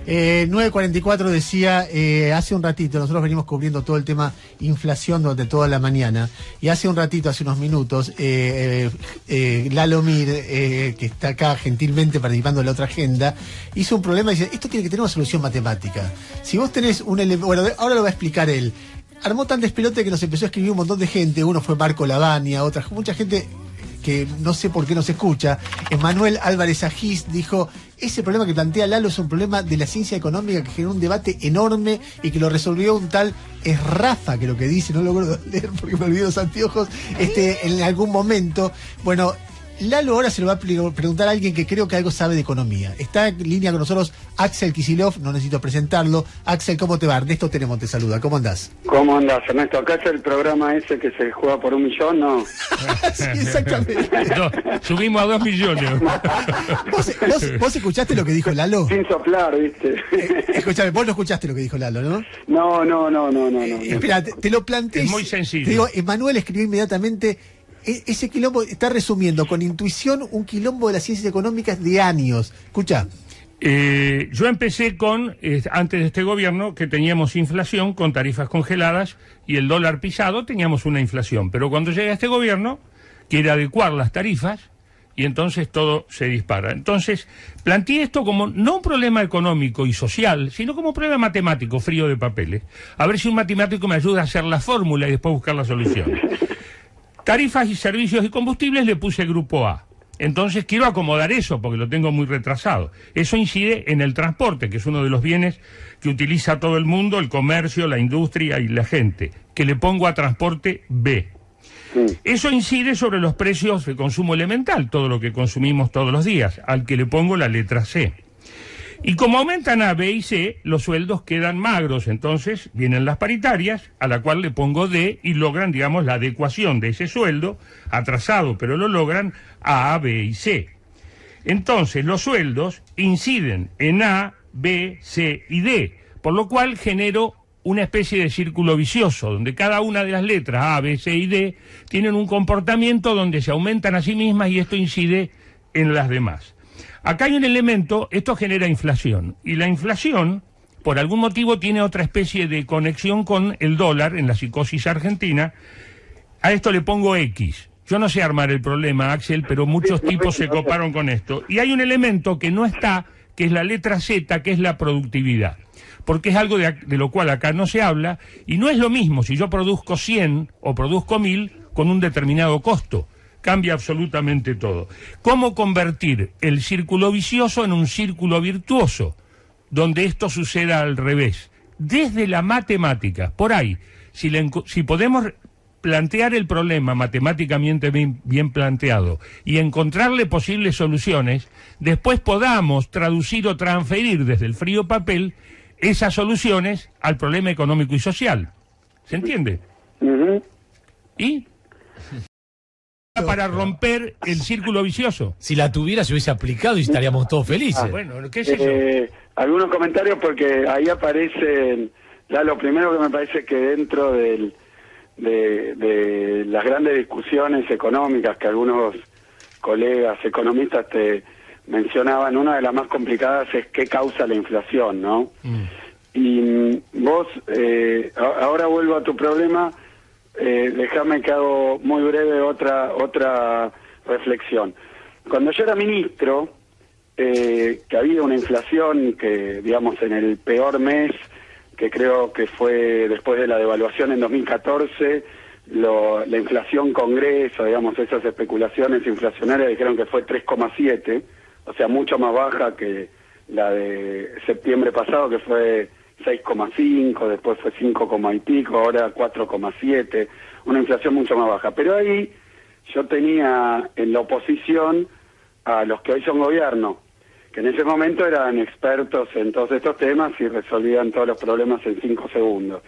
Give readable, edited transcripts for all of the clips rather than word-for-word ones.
9:44 decía, hace un ratito, nosotros venimos cubriendo todo el tema inflación durante toda la mañana, y hace un ratito, hace unos minutos, Lalo Mir, que está acá gentilmente participando en la otra agenda, hizo un problema y dice, esto tiene que tener una solución matemática. Si vos tenés un elemento, bueno, ahora lo va a explicar él, armó tan despelote que nos empezó a escribir un montón de gente, uno fue Marco Lavagna, mucha gente que no sé por qué no se escucha. Emanuel Álvarez Agís dijo, ese problema que plantea Lalo es un problema de la ciencia económica que generó un debate enorme y que lo resolvió un tal, es Rafa que lo que dice, no logro leer porque me olvido los anteojos, en algún momento. Bueno, Lalo ahora se lo va a preguntar a alguien que creo que algo sabe de economía. Está en línea con nosotros Axel Kicillof, no necesito presentarlo. Axel, ¿cómo te va? Ernesto Tenemos te saluda, ¿cómo andás? ¿Cómo andás, Ernesto? ¿Acá es el programa ese que se juega por 1 millón, no? Sí, exactamente. No, subimos a 2 millones. ¿Vos escuchaste lo que dijo Lalo? Sin soplar, ¿viste? Escuchame, vos no escuchaste lo que dijo Lalo, ¿no? No. Espera, te lo planteé. Es muy sencillo. Te digo, Emanuel escribió inmediatamente. Ese quilombo está resumiendo con intuición un quilombo de las ciencias económicas de años. Escucha. Yo empecé con, antes de este gobierno, que teníamos inflación con tarifas congeladas y el dólar pisado, teníamos una inflación. Pero cuando llega este gobierno, quiere adecuar las tarifas y entonces todo se dispara. Entonces, planteé esto como no un problema económico y social, sino como un problema matemático, frío de papeles. A ver si un matemático me ayuda a hacer la fórmula y después buscar la solución. Tarifas y servicios y combustibles le puse grupo A. Entonces quiero acomodar eso porque lo tengo muy retrasado. Eso incide en el transporte, que es uno de los bienes que utiliza todo el mundo, el comercio, la industria y la gente, que le pongo a transporte B. Eso incide sobre los precios de consumo elemental, todo lo que consumimos todos los días, al que le pongo la letra C. Y como aumentan A, B y C, los sueldos quedan magros, entonces vienen las paritarias, a la cual le pongo D y logran, digamos, la adecuación de ese sueldo, atrasado, pero lo logran a B y C. Entonces, los sueldos inciden en A, B, C y D, por lo cual genero una especie de círculo vicioso, donde cada una de las letras A, B, C y D tienen un comportamiento donde se aumentan a sí mismas y esto incide en las demás. Acá hay un elemento, esto genera inflación, y la inflación, por algún motivo, tiene otra especie de conexión con el dólar en la psicosis argentina. A esto le pongo X. Yo no sé armar el problema, Axel, pero muchos tipos se coparon con esto. Y hay un elemento que no está, que es la letra Z, que es la productividad. Porque es algo de lo cual acá no se habla, y no es lo mismo si yo produzco 100 o produzco 1000 con un determinado costo. Cambia absolutamente todo. ¿Cómo convertir el círculo vicioso en un círculo virtuoso, donde esto suceda al revés? Desde la matemática, por ahí, si podemos plantear el problema matemáticamente bien planteado y encontrarle posibles soluciones, después podamos traducir o transferir desde el frío papel esas soluciones al problema económico y social. ¿Se entiende? ¿Y? Para romper el círculo vicioso. Si la tuviera se hubiese aplicado y estaríamos todos felices. Bueno, ¿qué es eso? Algunos comentarios porque ahí aparecen, lo primero que me parece que dentro de las grandes discusiones económicas que algunos colegas economistas te mencionaban, una de las más complicadas es qué causa la inflación, ¿no? Y vos, ahora vuelvo a tu problema. Déjame que hago muy breve otra reflexión. Cuando yo era ministro, que había una inflación que, digamos, en el peor mes, que creo que fue después de la devaluación en 2014, la inflación Congreso, digamos, esas especulaciones inflacionarias dijeron que fue 3,7, o sea, mucho más baja que la de septiembre pasado, que fue 6,5, después fue 5, y pico, ahora 4,7, una inflación mucho más baja. Pero ahí yo tenía en la oposición a los que hoy son gobierno, que en ese momento eran expertos en todos estos temas y resolvían todos los problemas en 5 segundos.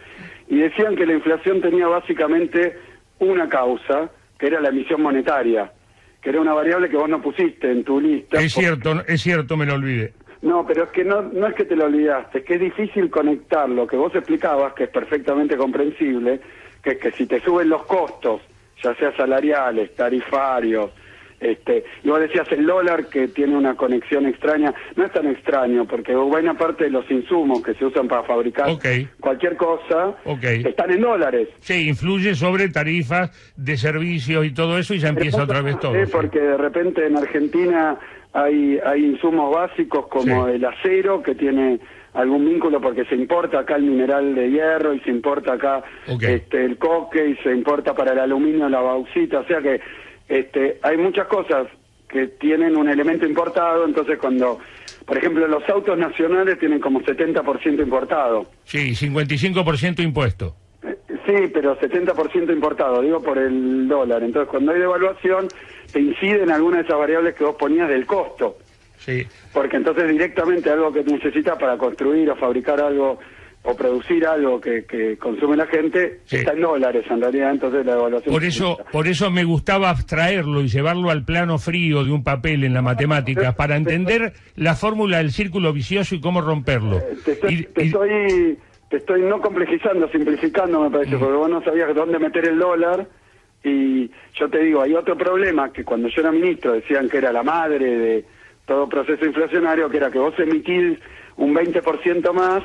Y decían que la inflación tenía básicamente una causa, que era la emisión monetaria, que era una variable que vos no pusiste en tu lista. Es cierto, me lo olvidé. No, pero es que no es que te lo olvidaste, es que es difícil conectar lo que vos explicabas, que es perfectamente comprensible, que es que si te suben los costos, ya sea salariales, tarifarios, Y vos decías el dólar, que tiene una conexión extraña. No es tan extraño, porque buena parte de los insumos que se usan para fabricar cualquier cosa están en dólares. Sí, influye sobre tarifas de servicios y todo eso, y ya empieza otra vez todo. Porque de repente en Argentina hay insumos básicos como el acero, que tiene algún vínculo porque se importa acá el mineral de hierro, y se importa acá el coque, y se importa para el aluminio la bauxita, o sea que hay muchas cosas que tienen un elemento importado. Entonces cuando, por ejemplo, los autos nacionales tienen como 70% importado. Sí, 55% impuesto. Sí, pero 70% importado, digo por el dólar. Entonces cuando hay devaluación te inciden algunas de esas variables que vos ponías del costo. Sí. Porque entonces directamente algo que necesitas para construir o fabricar algo o producir algo que consume la gente está en dólares en realidad. Entonces la devaluación... Por eso me gustaba abstraerlo y llevarlo al plano frío de un papel en la matemática para entender la fórmula del círculo vicioso y cómo romperlo. Te estoy no complejizando, simplificando, me parece, porque vos no sabías dónde meter el dólar. Y yo te digo, hay otro problema, que cuando yo era ministro decían que era la madre de todo proceso inflacionario, que era que vos emitís un 20% más,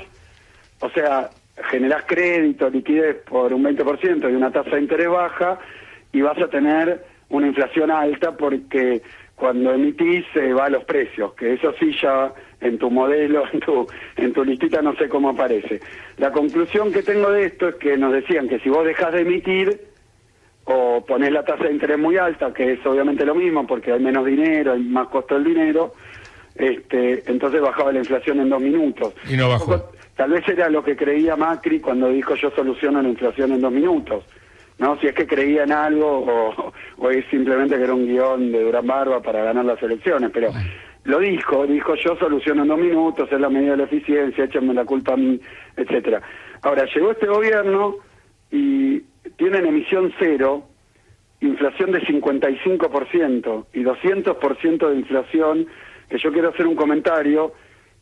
o sea, generás crédito, liquidez por un 20% y una tasa de interés baja, y vas a tener una inflación alta porque cuando emitís se va a los precios, que eso sí ya en tu modelo, en tu listita no sé cómo aparece. La conclusión que tengo de esto es que nos decían que si vos dejás de emitir o ponés la tasa de interés muy alta, que es obviamente lo mismo porque hay menos dinero, hay más costo del dinero, entonces bajaba la inflación en 2 minutos. Y no bajó. Tal vez era lo que creía Macri cuando dijo yo soluciono la inflación en 2 minutos. No, si es que creía en algo o es simplemente que era un guión de Durán Barba para ganar las elecciones, pero lo dijo yo soluciono en 2 minutos, es la medida de la eficiencia, échenme la culpa a mí, etcétera. Ahora, llegó este gobierno y tienen emisión cero, inflación de 55% y 200% de inflación, que yo quiero hacer un comentario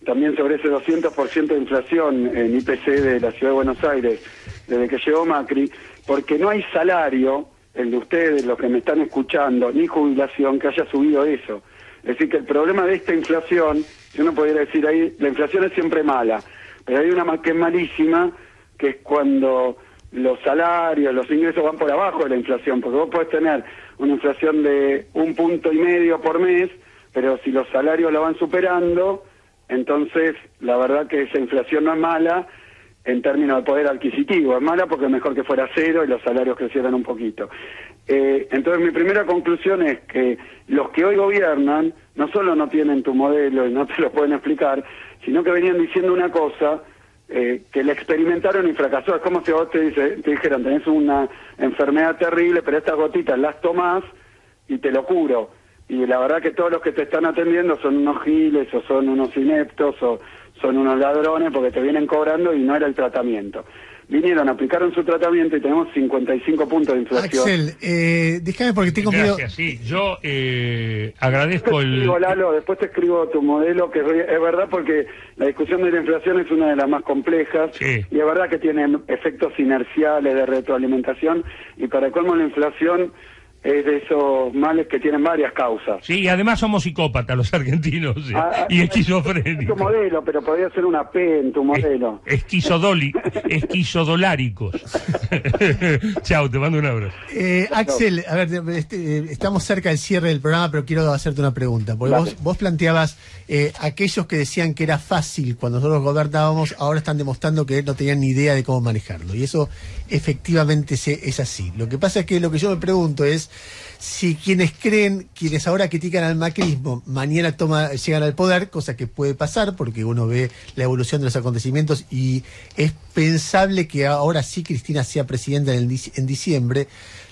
también sobre ese 200% de inflación en IPC de la Ciudad de Buenos Aires desde que llegó Macri, porque no hay salario, el de ustedes, los que me están escuchando, ni jubilación que haya subido eso. Es decir, que el problema de esta inflación, si uno pudiera decir ahí, la inflación es siempre mala, pero hay una que es malísima, que es cuando los salarios, los ingresos van por abajo de la inflación, porque vos podés tener una inflación de 1,5 puntos por mes, pero si los salarios la van superando, entonces la verdad que esa inflación no es mala en términos de poder adquisitivo, es mala porque es mejor que fuera cero y los salarios crecieran un poquito. Entonces mi primera conclusión es que los que hoy gobiernan no solo no tienen tu modelo y no te lo pueden explicar, sino que venían diciendo una cosa que la experimentaron y fracasó. Es como si a vos te dijeran, tenés una enfermedad terrible, pero estas gotitas las tomás y te lo curo. Y la verdad que todos los que te están atendiendo son unos giles, o son unos ineptos, o son unos ladrones, porque te vienen cobrando y no era el tratamiento. Vinieron, aplicaron su tratamiento y tenemos 55 puntos de inflación. Axel, déjame porque tengo miedo. Gracias, sí. Yo agradezco después te escribo tu modelo, que es verdad, porque la discusión de la inflación es una de las más complejas, y es verdad que tiene efectos inerciales de retroalimentación, y para colmo la inflación es de esos males que tienen varias causas. Sí, y además somos psicópatas los argentinos, y esquizofrénicos. Es tu modelo, pero podría ser una P en tu modelo. Esquizodoláricos. Chao, te mando un abrazo. Axel, a ver, estamos cerca del cierre del programa, pero quiero hacerte una pregunta. Porque vos planteabas, aquellos que decían que era fácil cuando nosotros gobernábamos, ahora están demostrando que no tenían ni idea de cómo manejarlo. Y eso efectivamente es así. Lo que pasa es que lo que yo me pregunto es si quienes ahora critican al macrismo, mañana llegan al poder, cosa que puede pasar porque uno ve la evolución de los acontecimientos y es pensable que ahora sí Cristina sea presidenta en diciembre,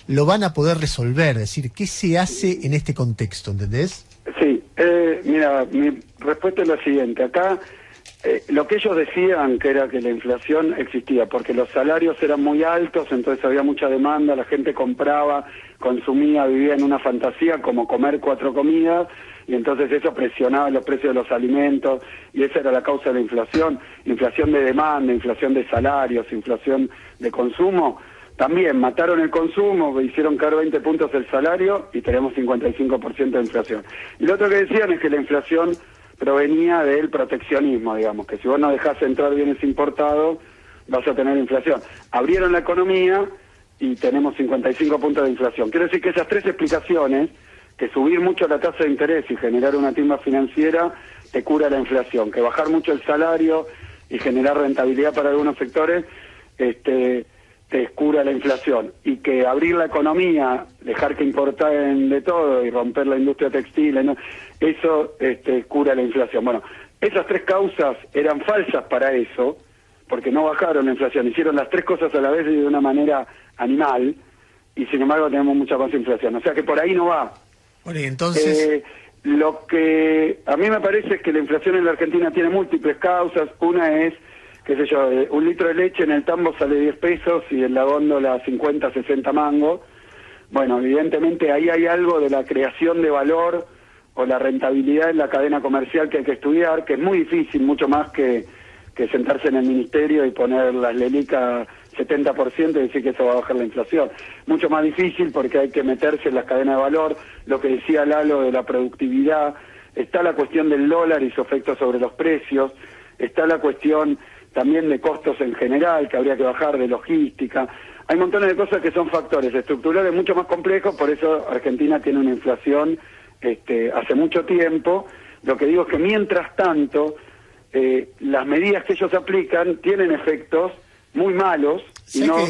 lo van a poder resolver. Es decir, ¿qué se hace en este contexto? ¿Entendés? Sí, mira, mi respuesta es la siguiente. Acá lo que ellos decían que era que la inflación existía porque los salarios eran muy altos, entonces había mucha demanda, la gente compraba, consumía, vivía en una fantasía como comer 4 comidas, y entonces eso presionaba los precios de los alimentos, y esa era la causa de la inflación de demanda, inflación de salarios, inflación de consumo. También mataron el consumo, hicieron caer 20 puntos el salario y tenemos 55% de inflación. Y lo otro que decían es que la inflación provenía del proteccionismo, digamos, que si vos no dejás entrar bienes importados, vas a tener inflación. Abrieron la economía y tenemos 55 puntos de inflación. Quiero decir que esas tres explicaciones, que subir mucho la tasa de interés y generar una timba financiera, te cura la inflación, que bajar mucho el salario y generar rentabilidad para algunos sectores, te cura la inflación, y que abrir la economía, dejar que importen de todo y romper la industria textil, ¿no? Eso cura la inflación. Bueno, esas tres causas eran falsas para eso, porque no bajaron la inflación, hicieron las tres cosas a la vez y de una manera animal, y sin embargo tenemos mucha más inflación. O sea que por ahí no va. Bueno, y entonces... lo que a mí me parece es que la inflación en la Argentina tiene múltiples causas. Una es, qué sé yo, un litro de leche en el tambo sale 10 pesos y en la góndola 50, 60 mangos. Bueno, evidentemente ahí hay algo de la creación de valor o la rentabilidad en la cadena comercial que hay que estudiar, que es muy difícil, mucho más que sentarse en el ministerio y poner las lelicas 70% y decir que eso va a bajar la inflación. Mucho más difícil porque hay que meterse en las cadenas de valor, lo que decía Lalo de la productividad, está la cuestión del dólar y su efecto sobre los precios, está la cuestión también de costos en general, que habría que bajar, de logística. Hay montones de cosas que son factores estructurales mucho más complejos, por eso Argentina tiene una inflación hace mucho tiempo. Lo que digo es que mientras tanto, las medidas que ellos aplican tienen efectos muy malos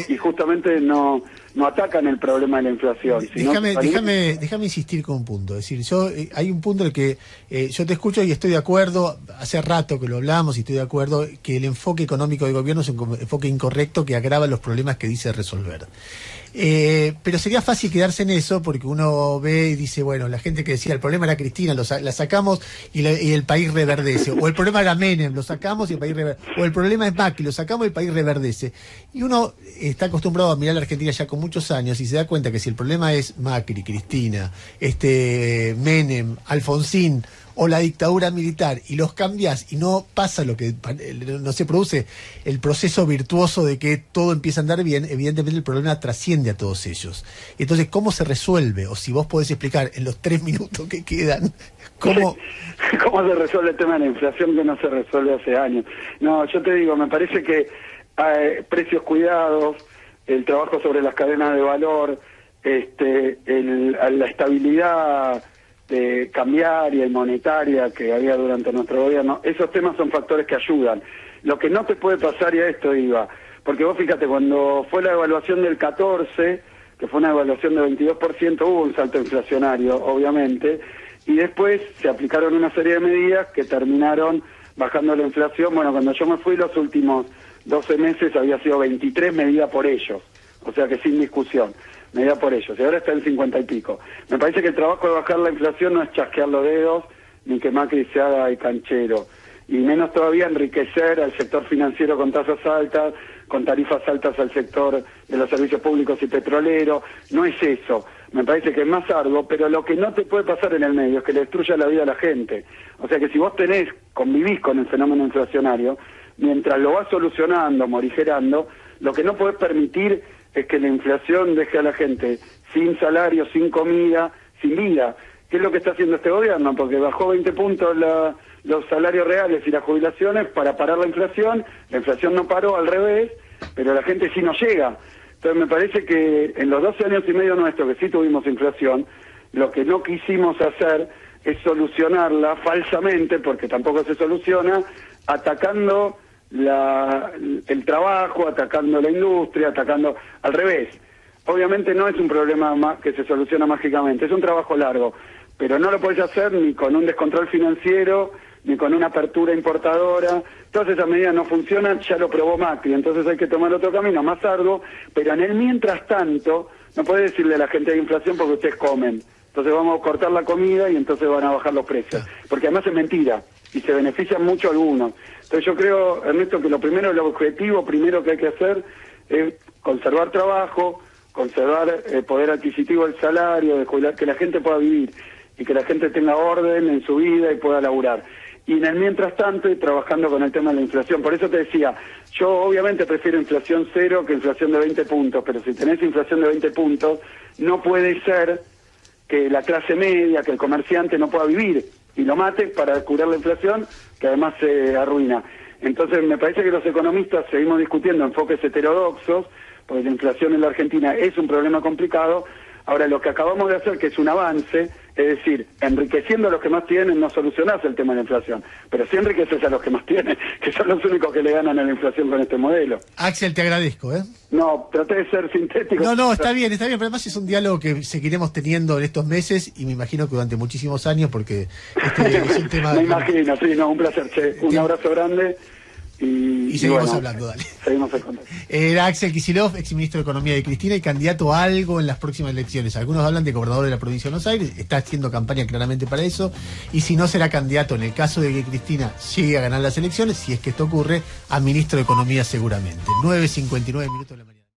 y justamente no atacan el problema de la inflación. Déjame insistir con un punto. Es decir, hay un punto en el que yo te escucho y estoy de acuerdo, hace rato que lo hablamos y estoy de acuerdo, que el enfoque económico del gobierno es un enfoque incorrecto que agrava los problemas que dice resolver. Pero sería fácil quedarse en eso porque uno ve y dice, bueno, la gente que decía el problema era Cristina, la sacamos y el país reverdece, o el problema era Menem, lo sacamos y el país reverdece, o el problema es Macri, lo sacamos y el país reverdece. Y uno está acostumbrado a mirar a la Argentina ya con muchos años y se da cuenta que si el problema es Macri, Cristina, Menem, Alfonsín o la dictadura militar, y los cambias y no pasa lo que no se produce el proceso virtuoso de que todo empieza a andar bien, evidentemente el problema trasciende a todos ellos. Entonces, ¿cómo se resuelve? O si vos podés explicar en los 3 minutos que quedan, ¿cómo se resuelve el tema de la inflación que no se resuelve hace años? No, yo te digo, me parece que precios cuidados, el trabajo sobre las cadenas de valor, la estabilidad cambiaria y monetaria que había durante nuestro gobierno, esos temas son factores que ayudan. Lo que no te puede pasar, y a esto iba, porque vos fíjate, cuando fue la evaluación del 14, que fue una evaluación de 22%, hubo un salto inflacionario, obviamente, y después se aplicaron una serie de medidas que terminaron bajando la inflación. Bueno, cuando yo me fui, los últimos 12 meses había sido 23 medidas por ellos, o sea que sin discusión. Medida por ellos, y ahora está en 50 y pico. Me parece que el trabajo de bajar la inflación no es chasquear los dedos, ni que Macri se haga el canchero, y menos todavía enriquecer al sector financiero con tasas altas, con tarifas altas al sector de los servicios públicos y petroleros. No es eso, me parece que es más arduo, pero lo que no te puede pasar en el medio es que le destruya la vida a la gente. O sea que si vos convivís con el fenómeno inflacionario, mientras lo vas solucionando, morigerando, lo que no podés permitir es que la inflación deje a la gente sin salario, sin comida, sin vida. ¿Qué es lo que está haciendo este gobierno? Porque bajó 20 puntos los salarios reales y las jubilaciones para parar la inflación no paró, al revés, pero la gente sí no llega. Entonces me parece que en los 12 años y medio nuestros que sí tuvimos inflación, lo que no quisimos hacer es solucionarla falsamente, porque tampoco se soluciona, atacando el trabajo, atacando la industria, atacando al revés. Obviamente no es un problema que se soluciona mágicamente, es un trabajo largo, pero no lo podés hacer ni con un descontrol financiero, ni con una apertura importadora. Todas esas medidas no funcionan, ya lo probó Macri, entonces hay que tomar otro camino más arduo, pero en el mientras tanto no podés decirle a la gente de inflación porque ustedes comen, entonces vamos a cortar la comida y entonces van a bajar los precios, porque además es mentira y se benefician mucho algunos. Entonces yo creo, Ernesto, que el objetivo primero que hay que hacer es conservar trabajo, conservar el poder adquisitivo del salario, de jubilar, que la gente pueda vivir y que la gente tenga orden en su vida y pueda laburar. y en el mientras tanto y trabajando con el tema de la inflación. Por eso te decía, yo obviamente prefiero inflación cero que inflación de 20 puntos, pero si tenés inflación de 20 puntos, no puede ser que la clase media, que el comerciante no pueda vivir y lo mate para curar la inflación, que además se arruina. Entonces me parece que los economistas seguimos discutiendo enfoques heterodoxos, porque la inflación en la Argentina es un problema complicado. Ahora, lo que acabamos de hacer, que es un avance, es decir, enriqueciendo a los que más tienen, no solucionás el tema de la inflación, pero sí enriqueces a los que más tienen, que son los únicos que le ganan a la inflación con este modelo. Axel, te agradezco, ¿eh? No, traté de ser sintético. No, está bien, pero además es un diálogo que seguiremos teniendo en estos meses y me imagino que durante muchísimos años, porque este es un tema... Me imagino, sí, no, un placer, che. Un abrazo grande. Y seguimos hablando, dale. Seguimos en contacto. Era Axel Kicillof, exministro de Economía de Cristina y candidato a algo en las próximas elecciones. Algunos hablan de gobernador de la provincia de Buenos Aires, está haciendo campaña claramente para eso, y si no será candidato en el caso de que Cristina llegue a ganar las elecciones, si es que esto ocurre, a ministro de Economía seguramente. 9:59 minutos de la mañana.